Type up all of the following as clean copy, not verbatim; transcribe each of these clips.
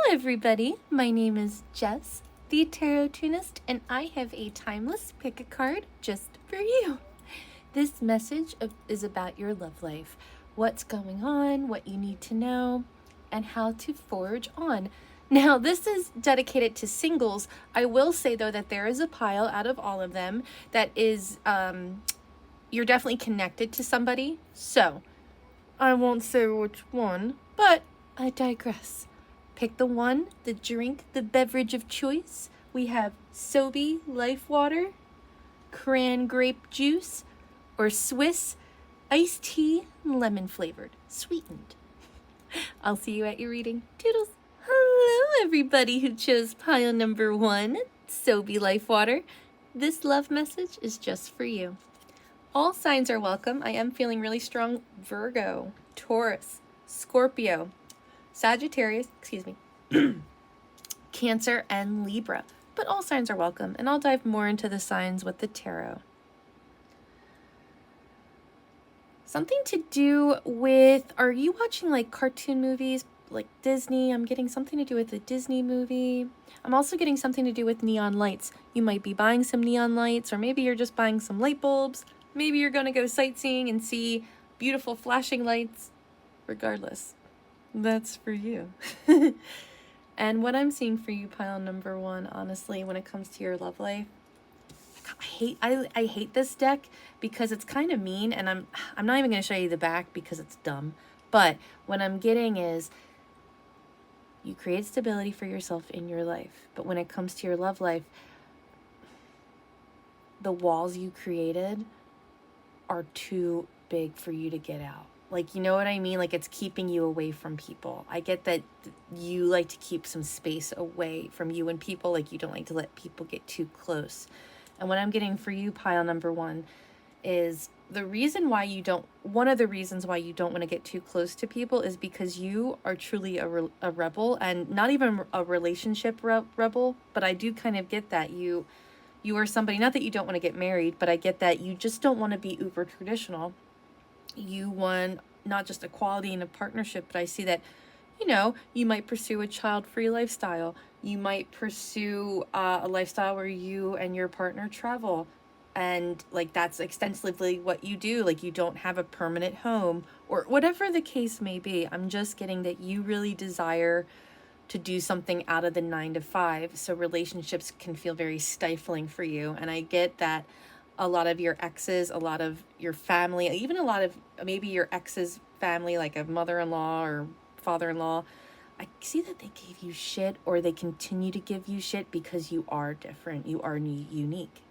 everybody. My name is Jess, the Tarot Tunist, and I have a timeless pick a card just for you. This message is about your love life, what's going on, what you need to know, and how to forge on. Now, this is dedicated to singles. I will say, though, that there is a pile out of all of them that is, you're definitely connected to somebody. So, I won't say which one, but I digress. Pick the one, the drink, the beverage of choice. We have Sobe Life Water, Cran-grape juice, or Swiss iced tea, lemon flavored, sweetened. I'll see you at your reading. Toodles. Hello, everybody who chose pile number 1, Sobe Life Water. This love message is just for you. All signs are welcome. I am feeling really strong. Virgo, Taurus, Scorpio, Sagittarius, Cancer, and Libra. But all signs are welcome, and I'll dive more into the signs with the tarot. Something to do with, are you watching like cartoon movies like Disney? I'm getting something to do with a Disney movie. I'm also getting something to do with neon lights. You might be buying some neon lights, or maybe you're just buying some light bulbs. Maybe you're going to go sightseeing and see beautiful flashing lights. Regardless, that's for you. And what I'm seeing for you, pile number 1, honestly, when it comes to your love life, I hate this deck because it's kind of mean, and I'm not even going to show you the back because it's dumb. But what I'm getting is you create stability for yourself in your life, but when it comes to your love life, the walls you created are too big for you to get out. Like, you know what I mean? Like, it's keeping you away from people. I get that you like to keep some space away from you and people. Like, you don't like to let people get too close. And what I'm getting for you, pile number 1, is one of the reasons why you don't want to get too close to people is because you are truly a rebel, and not even a relationship rebel, but I do kind of get that you are somebody, not that you don't want to get married, but I get that you just don't want to be uber traditional. You want not just equality in a partnership, but I see that, you might pursue a child-free lifestyle. You might pursue a lifestyle where you and your partner travel. And like, that's extensively what you do. Like, you don't have a permanent home or whatever the case may be. I'm just getting that you really desire to do something out of the 9 to 5. So relationships can feel very stifling for you. And I get that a lot of your exes, a lot of your family, even a lot of maybe your ex's family, like a mother-in-law or father-in-law, I see that they gave you shit, or they continue to give you shit because you are different. You are unique.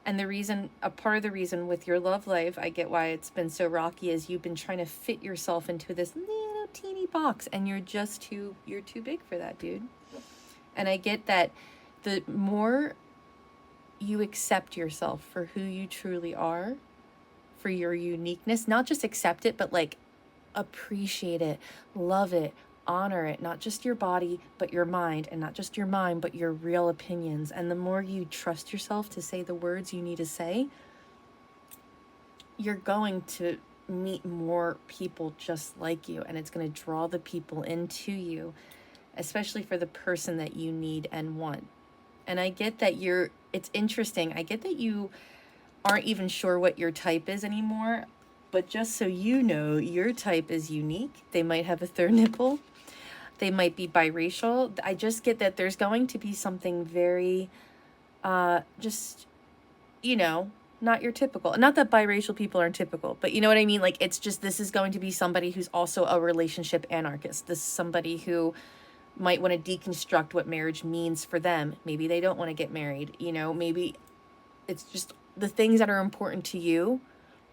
And a part of the reason with your love life, I get why it's been so rocky, is you've been trying to fit yourself into this little teeny box, and you're too big for that, dude. And I get that the more you accept yourself for who you truly are, for your uniqueness, not just accept it, but like appreciate it, love it, honor it, not just your body, but your mind, and not just your mind, but your real opinions. And the more you trust yourself to say the words you need to say, you're going to meet more people just like you, and it's going to draw the people into you, especially for the person that you need and want. And I get that it's interesting. I get that you aren't even sure what your type is anymore, but just so you know, your type is unique. They might have a third nipple. They might be biracial. I just get that there's going to be something very, not your typical. Not that biracial people aren't typical, but you know what I mean? Like, it's just, this is going to be somebody who's also a relationship anarchist. This is somebody who might want to deconstruct what marriage means for them. Maybe they don't want to get married. Maybe it's just the things that are important to you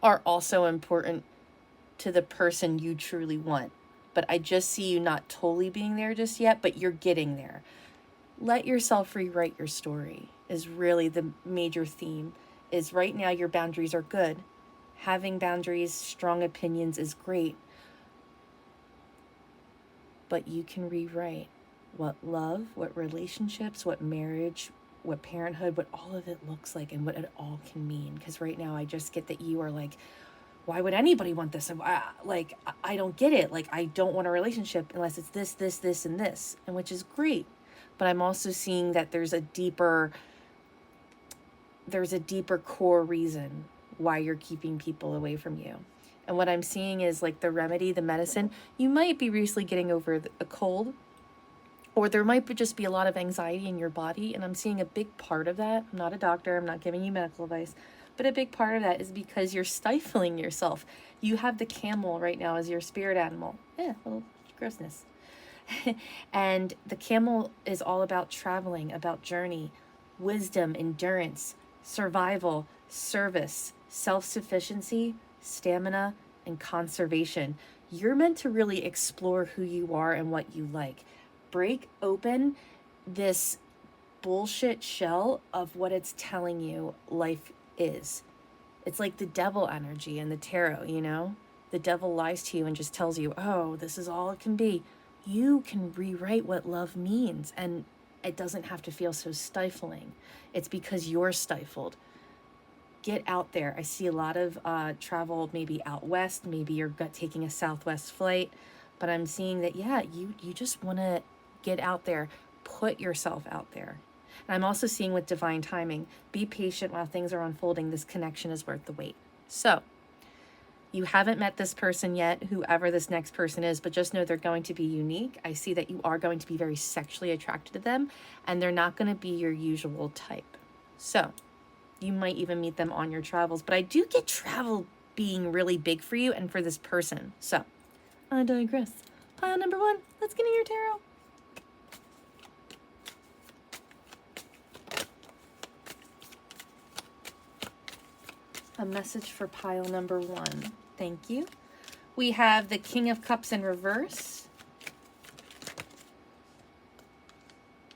are also important to the person you truly want. But I just see you not totally being there just yet, but you're getting there. Let yourself rewrite your story is really the major theme. Is right now your boundaries are good. Having boundaries, strong opinions is great. But you can rewrite what love, what relationships, what marriage, what parenthood, what all of it looks like, and what it all can mean. Because right now I just get that you are like why would anybody want this? I don't get it. Like, I don't want a relationship unless it's this, this, this, and this, and which is great. But I'm also seeing that there's a deeper core reason why you're keeping people away from you. And what I'm seeing is like the remedy, the medicine. You might be recently getting over a cold, or there might just be a lot of anxiety in your body. And I'm seeing a big part of that. I'm not a doctor. I'm not giving you medical advice. But a big part of that is because you're stifling yourself. You have the camel right now as your spirit animal. Yeah, a little grossness. And the camel is all about traveling, about journey, wisdom, endurance, survival, service, self-sufficiency, stamina, and conservation. You're meant to really explore who you are and what you like. Break open this bullshit shell of what it's telling you life is. It's like the devil energy in the tarot, you know? The devil lies to you and just tells you, oh, this is all it can be. You can rewrite what love means, and it doesn't have to feel so stifling. It's because you're stifled. Get out there. I see a lot of travel, maybe out west, maybe you're taking a Southwest flight, but I'm seeing that, yeah, you just want to get out there, put yourself out there. And I'm also seeing with divine timing, be patient while things are unfolding. This connection is worth the wait. So you haven't met this person yet, whoever this next person is, but just know they're going to be unique. I see that you are going to be very sexually attracted to them, and they're not going to be your usual type. So you might even meet them on your travels, but I do get travel being really big for you and for this person. So I digress. Pile number 1, let's get in your tarot. A message for pile number 1. Thank you. We have the King of Cups in reverse.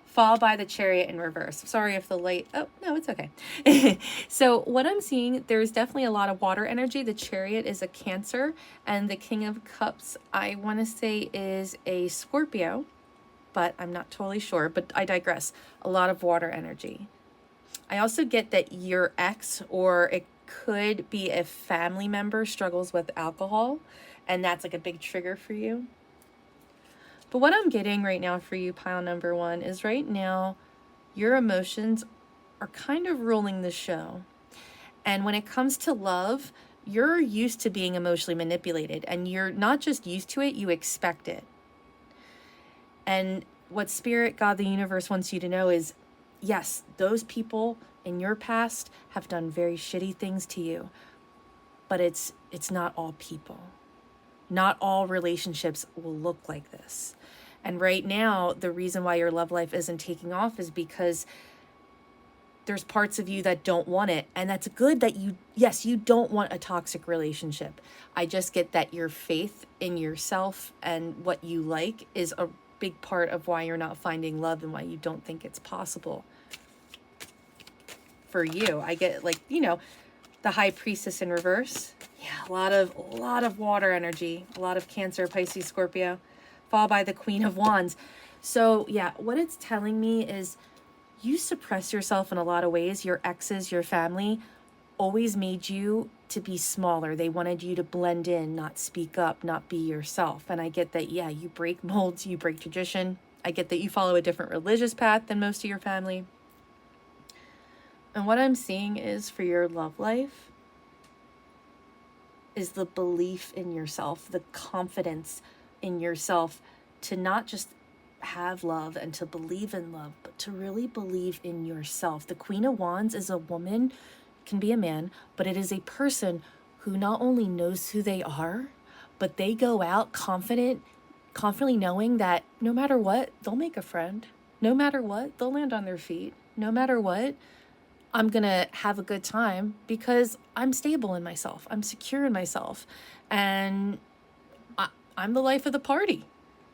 Fall by the Chariot in reverse. Sorry if the light... Oh, no, it's okay. So what I'm seeing, there's definitely a lot of water energy. The Chariot is a Cancer, and the King of Cups, I want to say, is a Scorpio, but I'm not totally sure, but I digress. A lot of water energy. I also get that your ex, or it could be a family member, struggles with alcohol, and that's like a big trigger for you. But what I'm getting right now for you, pile number 1, is right now your emotions are kind of ruling the show. And when it comes to love, you're used to being emotionally manipulated, and you're not just used to it, you expect it. And what Spirit, God, the universe wants you to know is, yes, those people in your past have done very shitty things to you, but it's not all people. Not all relationships will look like this. And right now, the reason why your love life isn't taking off is because there's parts of you that don't want it. And that's good that you don't want a toxic relationship. I just get that your faith in yourself and what you like is a big part of why you're not finding love and why you don't think it's possible for you. I get, like, you know, the High Priestess in reverse. Yeah, a lot of water energy, a lot of Cancer, Pisces, Scorpio. Fall by the Queen of Wands. So yeah, what it's telling me is you suppress yourself in a lot of ways. Your exes, your family always made you to be smaller. They wanted you to blend in, not speak up, not be yourself. And I get that, yeah, you break molds, you break tradition. I get that you follow a different religious path than most of your family. And what I'm seeing is for your love life is the belief in yourself, the confidence in yourself to not just have love and to believe in love, but to really believe in yourself. The Queen of Wands is a woman, can be a man, but it is a person who not only knows who they are, but they go out confidently knowing that no matter what, they'll make a friend. No matter what, they'll land on their feet. No matter what, I'm going to have a good time because I'm stable in myself. I'm secure in myself. And I'm the life of the party.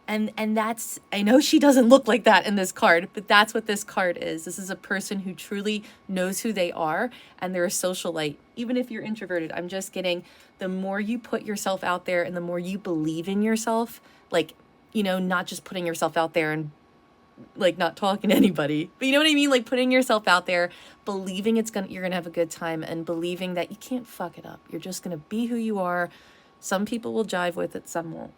And that's, I know she doesn't look like that in this card, but that's what this card is. This is a person who truly knows who they are, and they're a socialite. Even if you're introverted, I'm just getting, the more you put yourself out there and the more you believe in yourself, like, you know, not just putting yourself out there and like not talking to anybody. But you know what I mean? Like putting yourself out there, believing you're gonna have a good time, and believing that you can't fuck it up. You're just gonna be who you are. Some people will jive with it, some won't.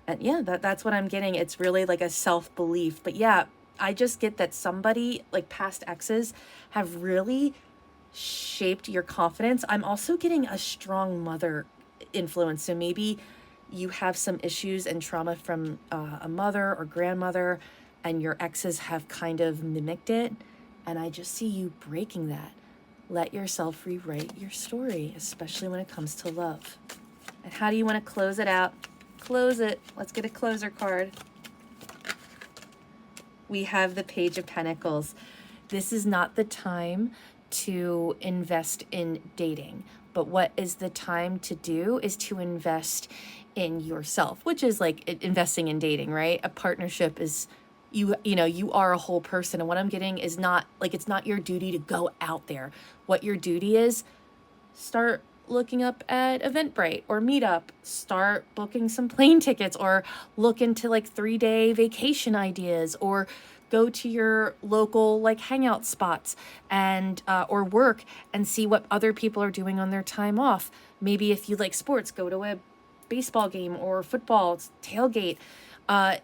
And yeah, that's what I'm getting. It's really like a self-belief. But yeah, I just get that somebody, like past exes, have really shaped your confidence. I'm also getting a strong mother influence. So maybe you have some issues and trauma from a mother or grandmother, and your exes have kind of mimicked it. And I just see you breaking that. Let yourself rewrite your story, especially when it comes to love. And how do you want to close it out? Close it. Let's get a closer card. We have the Page of Pentacles. This is not the time to invest in dating, but what is the time to do is to invest in yourself, which is like investing in dating, right? A partnership is you know, you are a whole person. And what I'm getting is not like, it's not your duty to go out there. What your duty is, start looking up at Eventbrite or Meetup, start booking some plane tickets, or look into like 3-day vacation ideas, or go to your local like hangout spots and or work and see what other people are doing on their time off. Maybe if you like sports, go to a baseball game or football tailgate.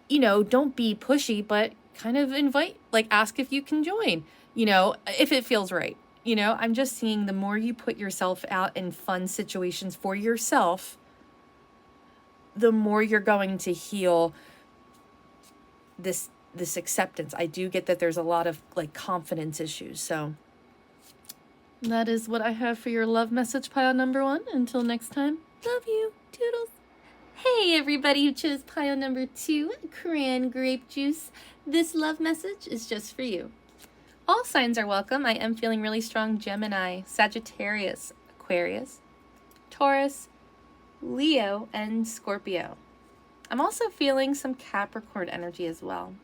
You know, don't be pushy, but kind of invite, like ask if you can join, you know, if it feels right. You know, I'm just seeing the more you put yourself out in fun situations for yourself, the more you're going to heal this acceptance. I do get that there's a lot of like confidence issues. So that is what I have for your love message pile number 1. Until next time, love you. Toodles. Hey everybody who chose pile number 2, Cran-grape juice. This love message is just for you. All signs are welcome. I am feeling really strong Gemini, Sagittarius, Aquarius, Taurus, Leo, and Scorpio. I'm also feeling some Capricorn energy as well.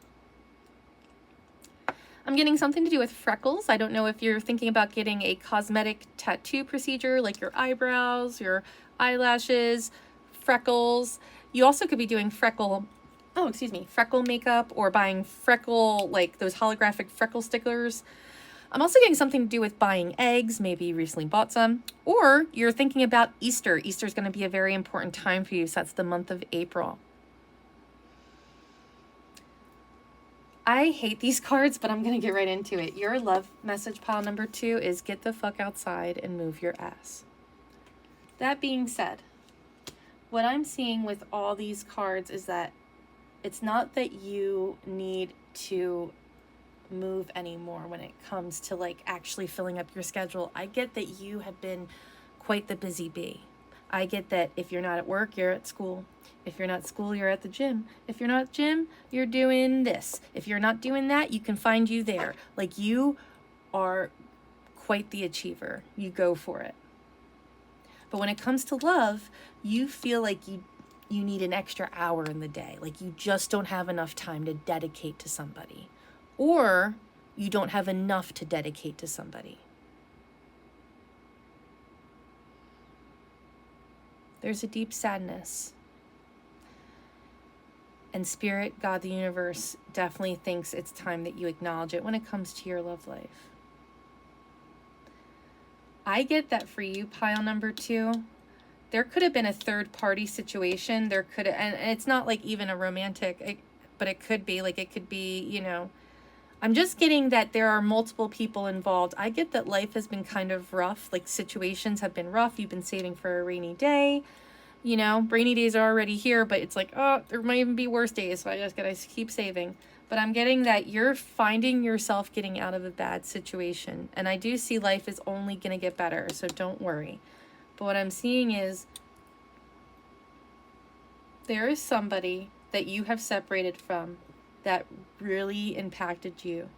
I'm getting something to do with freckles. I don't know if you're thinking about getting a cosmetic tattoo procedure, like your eyebrows, your eyelashes, freckles. You also could be doing freckle makeup, or buying freckle, like those holographic freckle stickers. I'm also getting something to do with buying eggs. Maybe you recently bought some, or you're thinking about Easter. Easter is going to be a very important time for you. So that's the month of April. I hate these cards, but I'm going to get right into it. Your love message pile number 2 is get the fuck outside and move your ass. That being said, what I'm seeing with all these cards is that it's not that you need to move anymore when it comes to like actually filling up your schedule. I get that you have been quite the busy bee. I get that if you're not at work, you're at school. If you're not at school, you're at the gym. If you're not at gym, you're doing this. If you're not doing that, you can find you there. Like, you are quite the achiever. You go for it. But when it comes to love, you feel like you need an extra hour in the day. Like, you just don't have enough time to dedicate to somebody. Or you don't have enough to dedicate to somebody. There's a deep sadness. And Spirit, God, the universe, definitely thinks it's time that you acknowledge it when it comes to your love life. I get that for you, pile number 2. There could have been a third party situation. There could have, and it's not like even a romantic, but it could be, like, it could be, you know, I'm just getting that there are multiple people involved. I get that life has been kind of rough. Like, situations have been rough. You've been saving for a rainy day. You know, rainy days are already here, but it's like, oh, there might even be worse days. So I just gotta keep saving. But I'm getting that you're finding yourself getting out of a bad situation. And I do see life is only gonna get better. So don't worry. But what I'm seeing is there is somebody that you have separated from that really impacted you,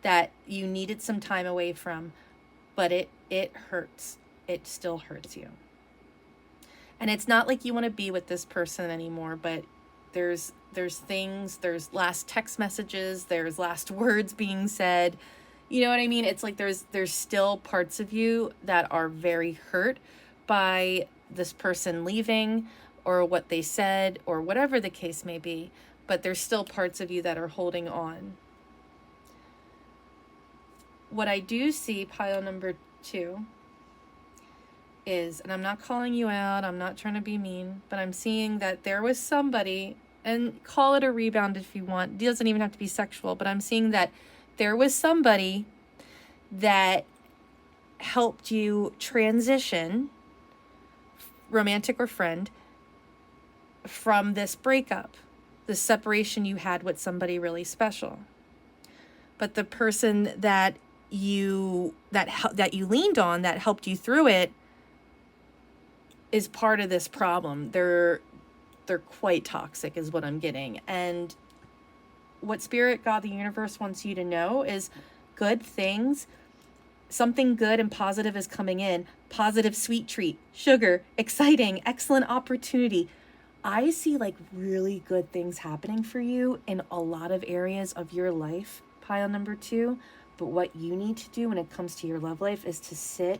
that you needed some time away from, but it hurts. It still hurts you. And it's not like you want to be with this person anymore, but there's things, there's last text messages, there's last words being said. You know what I mean? It's like there's still parts of you that are very hurt by this person leaving, or what they said, or whatever the case may be. but there's still parts of you that are holding on. What I do see, pile number 2, is, and I'm not calling you out, I'm not trying to be mean, but I'm seeing that there was somebody, and call it a rebound if you want. It doesn't even have to be sexual, but I'm seeing that there was somebody that helped you transition, romantic or friend, from this breakup, the separation you had with somebody really special. But the person that you leaned on, that helped you through it, is part of this problem. They're quite toxic is what I'm getting. And what Spirit, God, the universe wants you to know is good things, something good and positive is coming in. Positive sweet treat, sugar, exciting, excellent opportunity. I see like really good things happening for you in a lot of areas of your life, pile number 2. But what you need to do when it comes to your love life is to sit,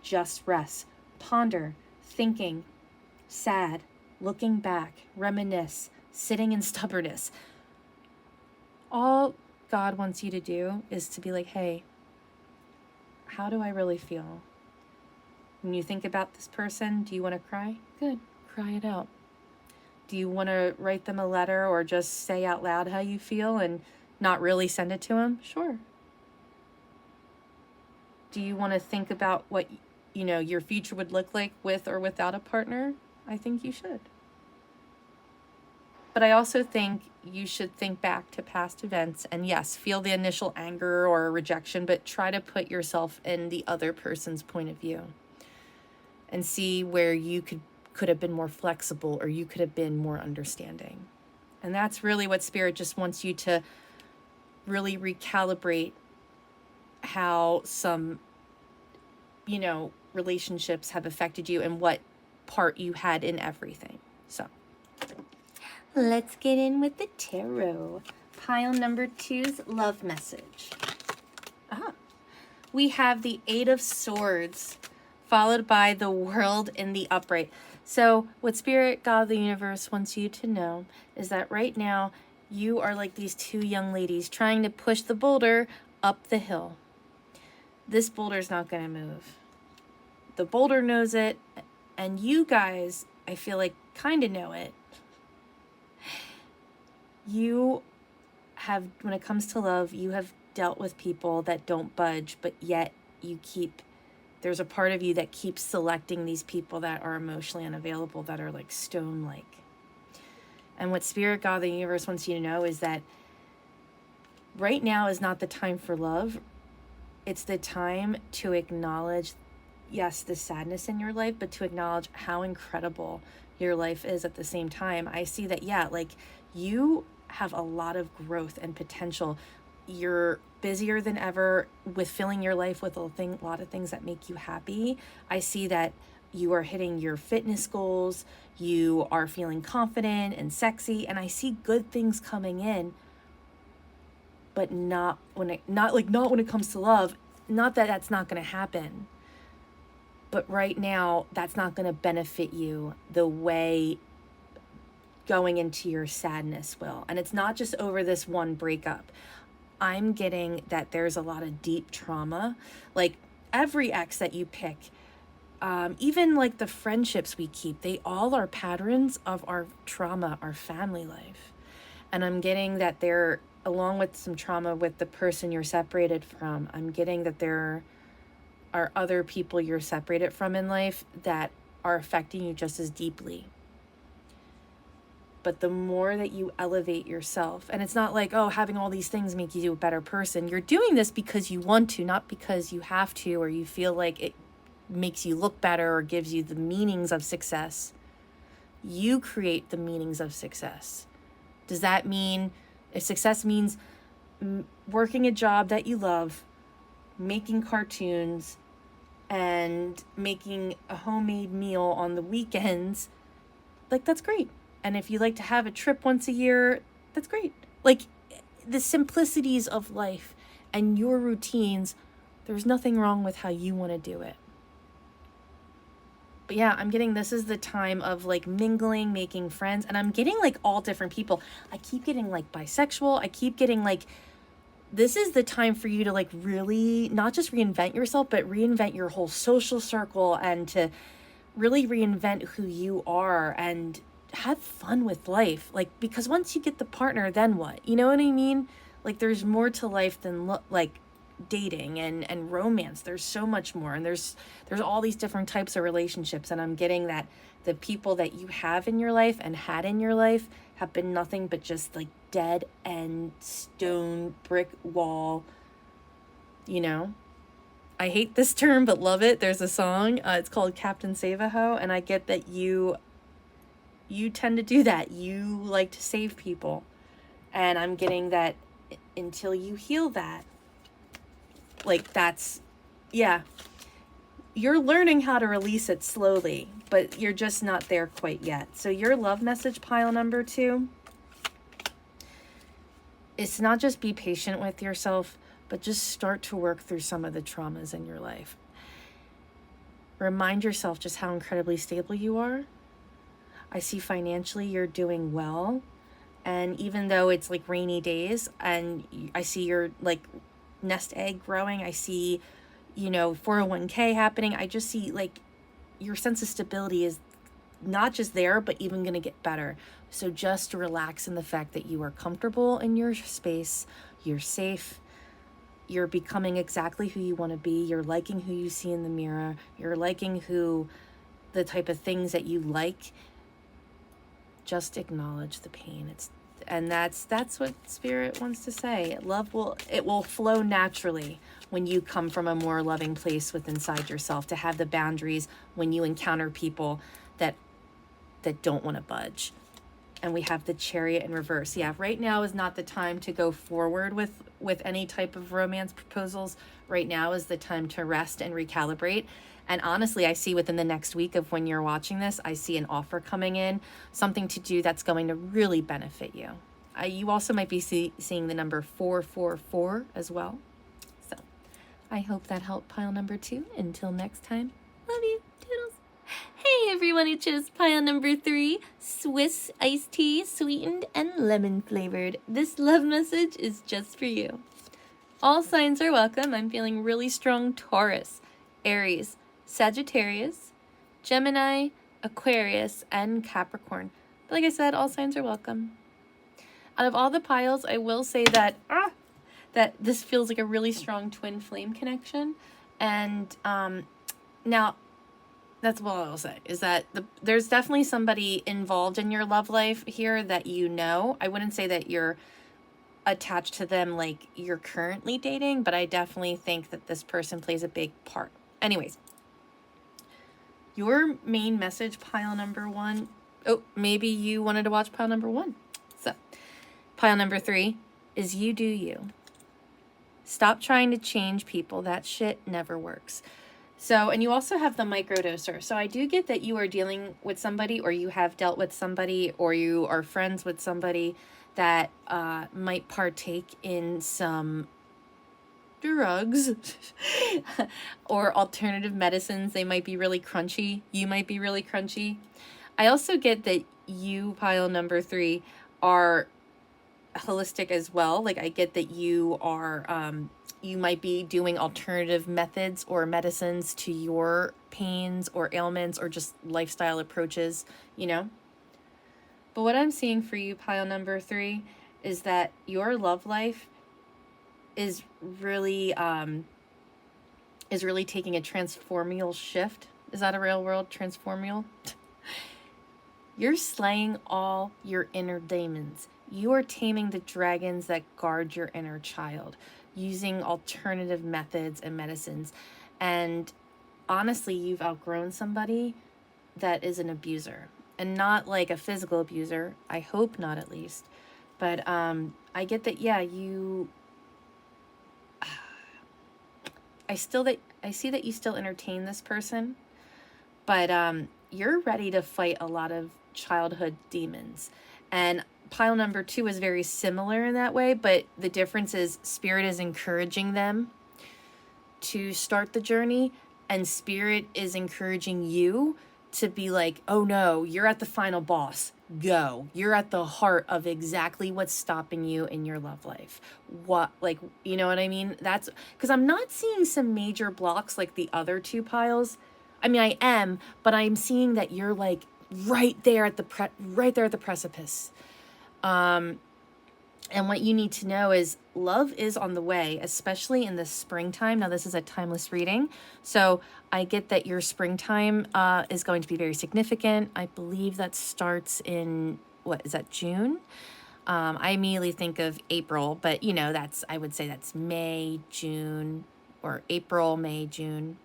just rest, ponder, thinking, sad, looking back, reminisce, sitting in stubbornness. All God wants you to do is to be like, hey, how do I really feel? When you think about this person, do you want to cry? Good, cry it out. Do you want to write them a letter or just say out loud how you feel and not really send it to them? Sure. Do you want to think about what, your future would look like with or without a partner? I think you should. But I also think you should think back to past events and yes, feel the initial anger or rejection, but try to put yourself in the other person's point of view and see where you could have been more flexible or you could have been more understanding. And that's really what Spirit just wants you to really recalibrate how some, relationships have affected you and what part you had in everything. So let's get in with the tarot. Pile number 2's love message. We have the 8 of Swords followed by the World in the upright. So what Spirit, God, the universe wants you to know is that right now you are like these 2 young ladies trying to push the boulder up the hill. This boulder's not going to move. The boulder knows it, and you guys, I feel like, kind of know it. You have, when it comes to love, you have dealt with people that don't budge, but yet there's a part of you that keeps selecting these people that are emotionally unavailable, that are like stone-like. And what Spirit, God, the universe wants you to know is that right now is not the time for love. It's the time to acknowledge, yes, the sadness in your life, but to acknowledge how incredible your life is at the same time. I see that, you have a lot of growth and potential. You're busier than ever with filling your life with a lot of things that make you happy. I see that you are hitting your fitness goals. You are feeling confident and sexy, and I see good things coming in, but not when it comes to love. Not that that's not going to happen, but right now that's not going to benefit you the way going into your sadness will. And it's not just over this one breakup. I'm getting that there's a lot of deep trauma. Like every ex that you pick, even like the friendships we keep, they all are patterns of our trauma, our family life. And I'm getting that they're, along with some trauma with the person you're separated from, I'm getting that there are other people you're separated from in life that are affecting you just as deeply. But the more that you elevate yourself, and it's not like, oh, having all these things make you a better person. You're doing this because you want to, not because you have to, or you feel like it makes you look better or gives you the meanings of success. You create the meanings of success. Does that mean, if success means working a job that you love, making cartoons, and making a homemade meal on the weekends, like, that's great. And if you like to have a trip once a year, that's great. Like, the simplicities of life and your routines, there's nothing wrong with how you want to do it. But yeah, I'm getting this is the time of like mingling, making friends, and I'm getting like all different people. I keep getting like bisexual. I keep getting like, this is the time for you to like really not just reinvent yourself, but reinvent your whole social circle and to really reinvent who you are and have fun with life. Like, because once you get the partner, then what? You know what I mean? Like, there's more to life than like dating and romance. There's so much more, and there's all these different types of relationships, and I'm getting that the people that you have in your life and had in your life have been nothing but just like dead end stone brick wall, you know. I hate this term but love it. There's a song, it's called Captain Save-A-Ho, and I get that you tend to do that. You like to save people, and I'm getting that until you heal that, like, that's, yeah, you're learning how to release it slowly, but you're just not there quite yet. So your love message, pile number 2, it's not just be patient with yourself, but just start to work through some of the traumas in your life. Remind yourself just how incredibly stable you are. I see financially you're doing well. And even though it's like rainy days and I see your like nest egg growing, I see, you know, 401k happening. I just see like your sense of stability is not just there, but even going to get better. So just relax in the fact that you are comfortable in your space. You're safe. You're becoming exactly who you want to be. You're liking who you see in the mirror. You're liking the type of things that you like. Just acknowledge the pain. That's what Spirit wants to say. Love will flow naturally when you come from a more loving place within inside yourself, to have the boundaries when you encounter people that don't want to budge. And we have the Chariot in reverse. Yeah, right now is not the time to go forward with any type of romance proposals. Right now is the time to rest and recalibrate. And honestly, I see within the next week of when you're watching this, I see an offer coming in, something to do that's going to really benefit you. You also might be seeing the number 444 as well. So I hope that helped pile number 2. Until next time, love you. Toodles. Hey everyone, it's just pile number 3, Swiss iced tea, sweetened and lemon flavored. This love message is just for you. All signs are welcome. I'm feeling really strong Taurus, Aries, Sagittarius, Gemini, Aquarius, and Capricorn. But like I said, all signs are welcome. Out of all the piles, I will say that that this feels like a really strong twin flame connection. And now, that's what I'll say, is that there's definitely somebody involved in your love life here that you know. I wouldn't say that you're attached to them like you're currently dating, but I definitely think that this person plays a big part. Anyways, your main message, pile number 1. Oh, maybe you wanted to watch pile number 1. So, pile number 3 is you do you. Stop trying to change people. That shit never works. So, and you also have the microdoser. So I do get that you are dealing with somebody, or you have dealt with somebody, or you are friends with somebody that might partake in some drugs or alternative medicines. They might be really crunchy. You might be really crunchy. I also get that you, pile number 3, are holistic as well. Like, I get that you are you might be doing alternative methods or medicines to your pains or ailments or just lifestyle approaches, you know. But what I'm seeing for you, pile number 3, is that your love life is really taking a transformational shift. Is that a real word? Transformational? You're slaying all your inner demons. You are taming the dragons that guard your inner child, using alternative methods and medicines. And honestly, you've outgrown somebody that is an abuser. And not like a physical abuser. I hope not, at least. But I get that, yeah, you... I see that you still entertain this person. But you're ready to fight a lot of childhood demons. And pile number 2 is very similar in that way, but the difference is Spirit is encouraging them to start the journey, and Spirit is encouraging you to be like, oh no, you're at the final boss. Go. You're at the heart of exactly what's stopping you in your love life. What, like, you know what I mean? That's because I'm not seeing some major blocks like the other two piles. I mean, I am, but I'm seeing that you're like right there at the precipice. And what you need to know is love is on the way, especially in the springtime. Now, this is a timeless reading. So I get that your springtime is going to be very significant. I believe that starts in, what is that, June? I immediately think of April, but you know, I would say that's May, June, or April, May, June.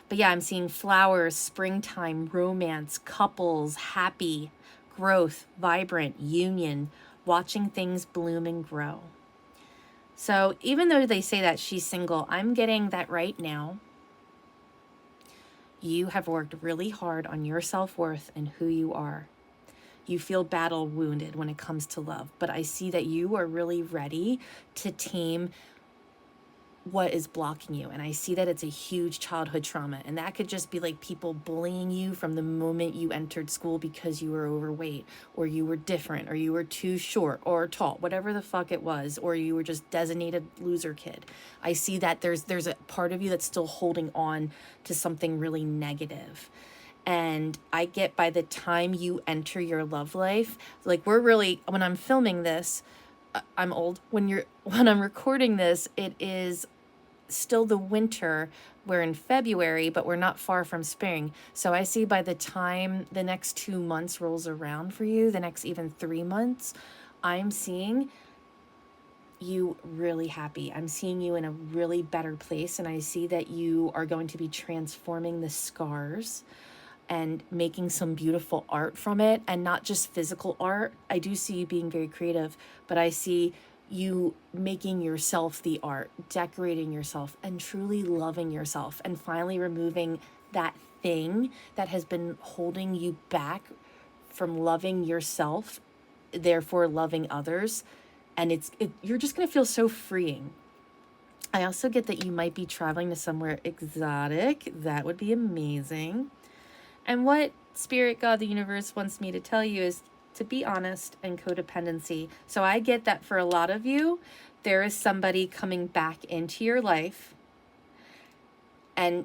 But yeah, I'm seeing flowers, springtime, romance, couples, happy, growth, vibrant, union, watching things bloom and grow. So even though they say that she's single, I'm getting that right now. You have worked really hard on your self-worth and who you are. You feel battle wounded when it comes to love, but I see that you are really ready to tame what is blocking you. And I see that it's a huge childhood trauma. And that could just be like people bullying you from the moment you entered school because you were overweight, or you were different, or you were too short or tall, whatever the fuck it was, or you were just designated loser kid. I see that there's a part of you that's still holding on to something really negative. And I get by the time you enter your love life, like when I'm filming this, I'm old. When I'm recording this, it is still the winter. We're in February, but we're not far from spring. So I see by the time the next 2 months rolls around for you, the next even 3 months, I'm seeing you really happy. I'm seeing you in a really better place. And I see that you are going to be transforming the scars and making some beautiful art from it, and not just physical art. I do see you being very creative, but I see you making yourself the art, decorating yourself, and truly loving yourself, and finally removing that thing that has been holding you back from loving yourself, therefore loving others. And you're just gonna feel so freeing. I also get that you might be traveling to somewhere exotic. That would be amazing. And what Spirit, God, the universe wants me to tell you is to be honest and codependency. So I get that for a lot of you, there is somebody coming back into your life, and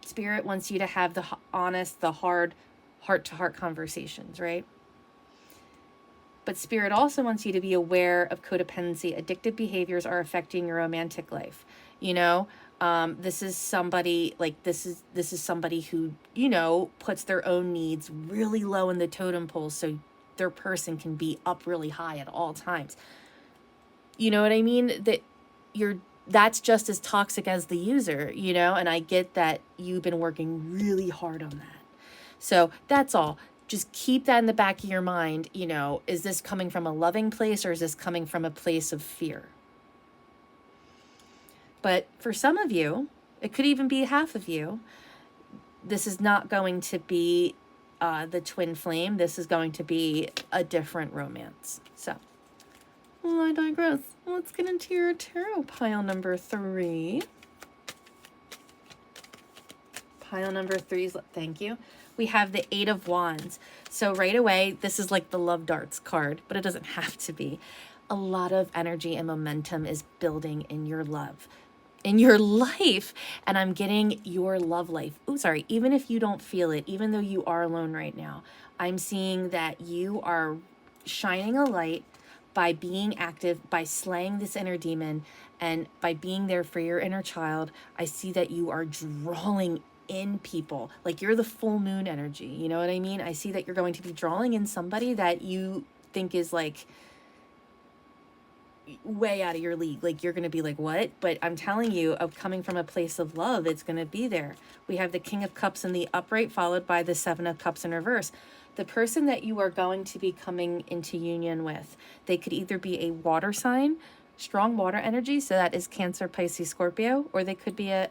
Spirit wants you to have the honest, the hard, heart-to-heart conversations, right? But Spirit also wants you to be aware of codependency. Addictive behaviors are affecting your romantic life. You know, this is somebody who, you know, puts their own needs really low in the totem pole so their person can be up really high at all times. You know what I mean? That's just as toxic as the user, you know? And I get that you've been working really hard on that. So that's all. Just keep that in the back of your mind. You know, is this coming from a loving place, or is this coming from a place of fear? But for some of you, it could even be half of you, this is not going to be the twin flame. This is going to be a different romance. So, well, I digress. Let's get into your tarot pile number 3. Pile number 3, thank you. We have the 8 of Wands. So right away, this is like the love darts card, but it doesn't have to be. A lot of energy and momentum is building in your love, in your life. And I'm getting your love life. Oh, sorry. Even if you don't feel it, even though you are alone right now, I'm seeing that you are shining a light by being active, by slaying this inner demon, and by being there for your inner child. I see that you are drawing in people. Like you're the full moon energy. You know what I mean? I see that you're going to be drawing in somebody that you think is like way out of your league. Like you're going to be like, what? But I'm telling you, of coming from a place of love, it's going to be there. We have the King of Cups in the upright, followed by the 7 of Cups in reverse. The person that you are going to be coming into union with, they could either be a water sign, strong water energy, so that is Cancer, Pisces, Scorpio, or they could be a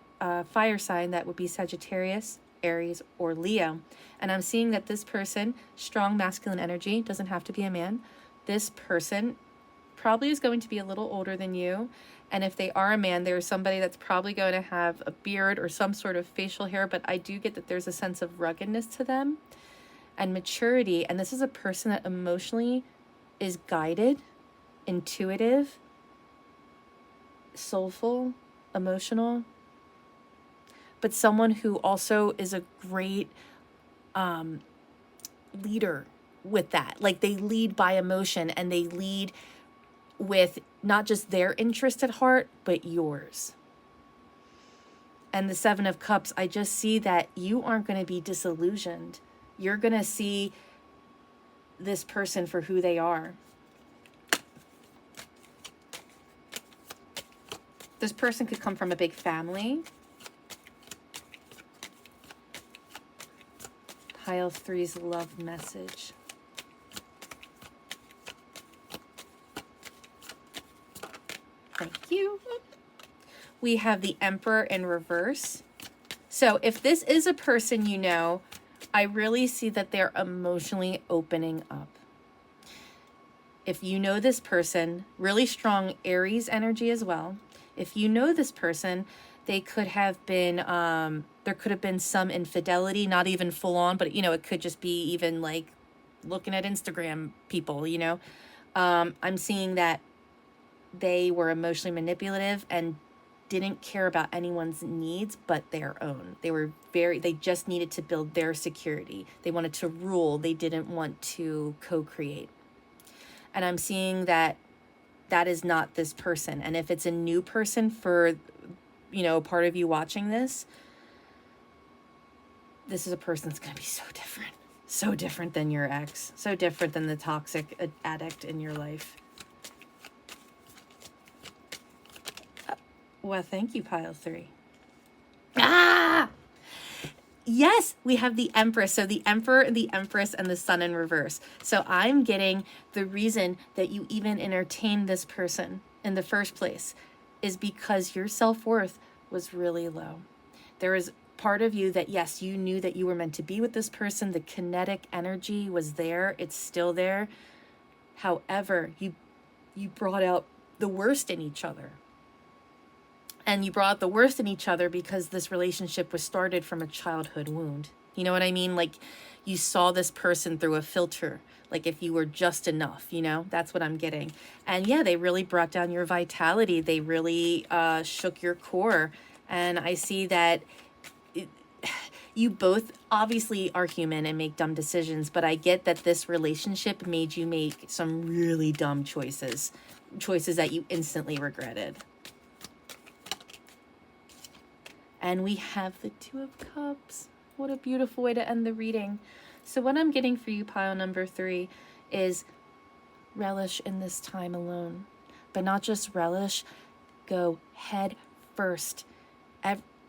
fire sign, that would be Sagittarius, Aries, or Leo. And I'm seeing that this person, strong masculine energy, doesn't have to be a man. This person probably is going to be a little older than you. And if they are a man, there's somebody that's probably going to have a beard or some sort of facial hair. But I do get that there's a sense of ruggedness to them and maturity. And this is a person that emotionally is guided, intuitive, soulful, emotional, but someone who also is a great leader with that. Like, they lead by emotion, and they lead with not just their interest at heart, but yours. And the Seven of Cups, I just see that you aren't going to be disillusioned. You're going to see this person for who they are. This person could come from a big family. Pile 3's love message. Thank you. We have the Emperor in reverse. So if this is a person you know, I really see that they're emotionally opening up. If you know this person, really strong Aries energy as well. If you know this person, they could have been, there could have been some infidelity, not even full on, but, you know, it could just be even like looking at Instagram people, you know. I'm seeing that they were emotionally manipulative and didn't care about anyone's needs but their own. They just needed to build their security. They wanted to rule. They didn't want to co-create. And I'm seeing that that is not this person. And if it's a new person for, you know, part of you watching this, this is a person that's going to be so different. So different than your ex. So different than the toxic addict in your life. Well, thank you, pile 3. Ah! Yes, we have the Empress. So the Emperor, the Empress, and the Sun in reverse. So I'm getting the reason that you even entertained this person in the first place is because your self-worth was really low. There is part of you that, yes, you knew that you were meant to be with this person. The kinetic energy was there. It's still there. However, you brought out the worst in each other. And you brought the worst in each other because this relationship was started from a childhood wound. You know what I mean? Like, you saw this person through a filter. Like, if you were just enough, you know? That's what I'm getting. And yeah, they really brought down your vitality. They really shook your core. And I see that you both obviously are human and make dumb decisions. But I get that this relationship made you make some really dumb choices. Choices that you instantly regretted. And we have the Two of Cups. What a beautiful way to end the reading. So what I'm getting for you, pile number 3, is relish in this time alone. But not just relish, go head first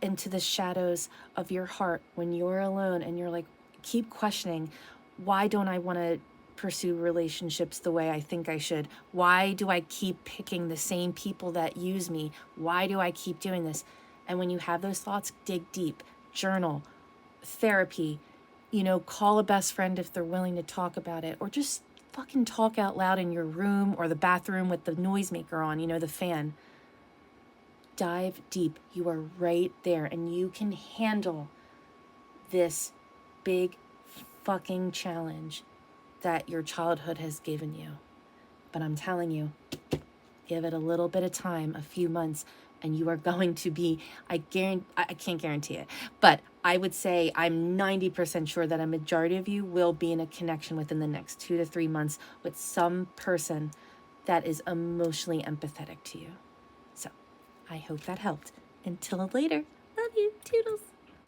into the shadows of your heart when you're alone and you're like, keep questioning, why don't I want to pursue relationships the way I think I should? Why do I keep picking the same people that use me? Why do I keep doing this? And when you have those thoughts, dig deep, journal, therapy, you know, call a best friend if they're willing to talk about it, or just fucking talk out loud in your room or the bathroom with the noisemaker on, you know, the fan. Dive deep. You are right there, and you can handle this big fucking challenge that your childhood has given you. But I'm telling you, give it a little bit of time, a few months, and you are going to be, I can't guarantee it, but I would say I'm 90% sure that a majority of you will be in a connection within the next 2 to 3 months with some person that is emotionally empathetic to you. So I hope that helped. Until later, love you, toodles.